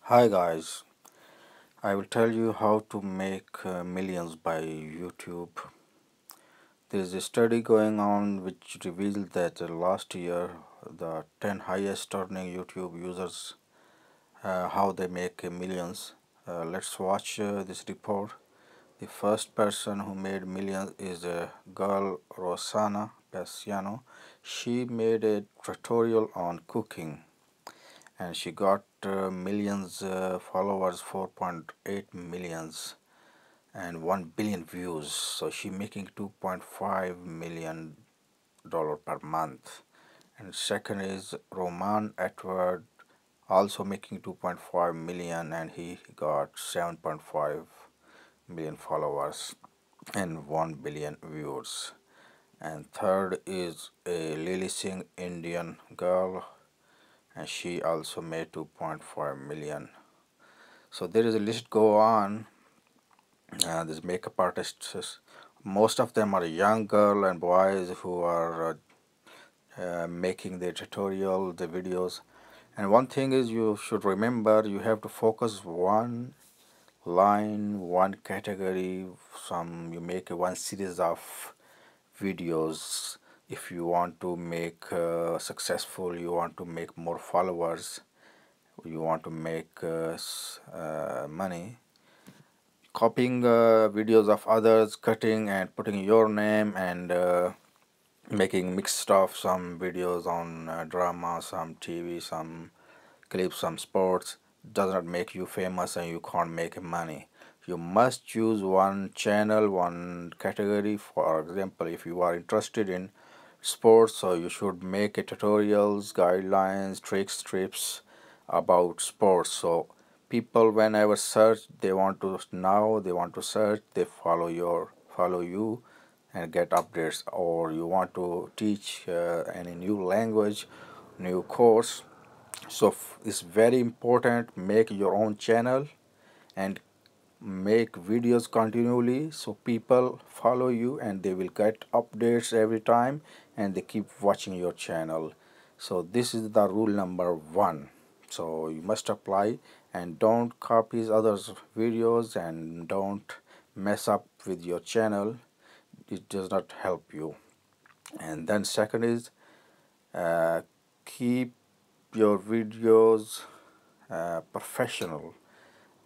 Hi guys, I will tell you how to make millions by YouTube. There is a study going on which revealed that last year the 10 highest earning YouTube users how they make millions. Let's watch this report. The first person who made millions is a girl Rosanna Passiano. She made a tutorial on cooking and she got millions followers, 4.8 millions and 1 billion views. So she making 2.5 million dollar per month. And second is Roman Edward, also making 2.5 million, and he got 7.5 million followers and 1 billion views. And third is a Lily Singh, Indian girl, and she also made 2.5 million. So there is a list go on. These makeup artists, most of them are young girl and boys who are making the tutorial, the videos. And one thing is, you should remember, you have to focus one line, one category. You make one series of videos. If you want to make successful, you want to make more followers, you want to make money, copying videos of others, cutting and putting your name, and making mixed stuff, some videos on drama, some TV, some clips, some sports, does not make you famous and you can't make money. You must choose one channel, one category. For example, if you are interested in sports, so you should make a tutorials, guidelines, tricks, tips about sports. So people whenever search, they want to search, they follow you and get updates. Or you want to teach any new language, new course, so it's very important, make your own channel and make videos continually so people follow you and they will get updates every time and they keep watching your channel. So this is the rule number one. So you must apply and don't copy others videos and don't mess up with your channel. It does not help you. And then second is keep your videos professional.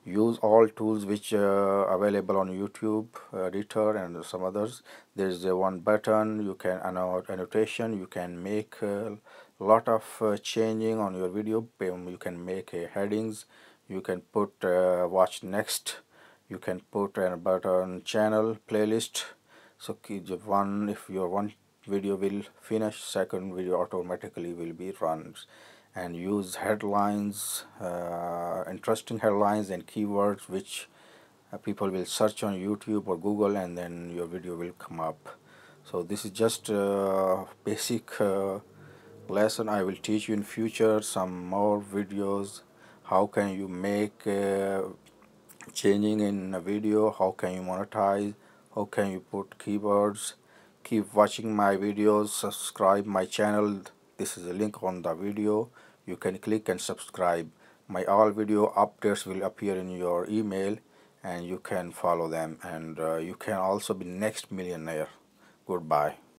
Use all tools which are available on YouTube editor and some others. There is a one button, you can annotation, you can make a lot of changing on your video. You can make headings, you can put watch next, you can put a button channel playlist. So if your one video will finish, second video automatically will be run. And use headlines, interesting headlines and keywords which people will search on YouTube or Google, and then your video will come up. So this is just a basic lesson. I will teach you in future some more videos. How can you make changing in a video, how can you monetize, how can you put keywords. Keep watching my videos, subscribe my channel. This is a link on the video, you can click and subscribe. My all video updates will appear in your email and you can follow them, and you can also be next millionaire. Goodbye.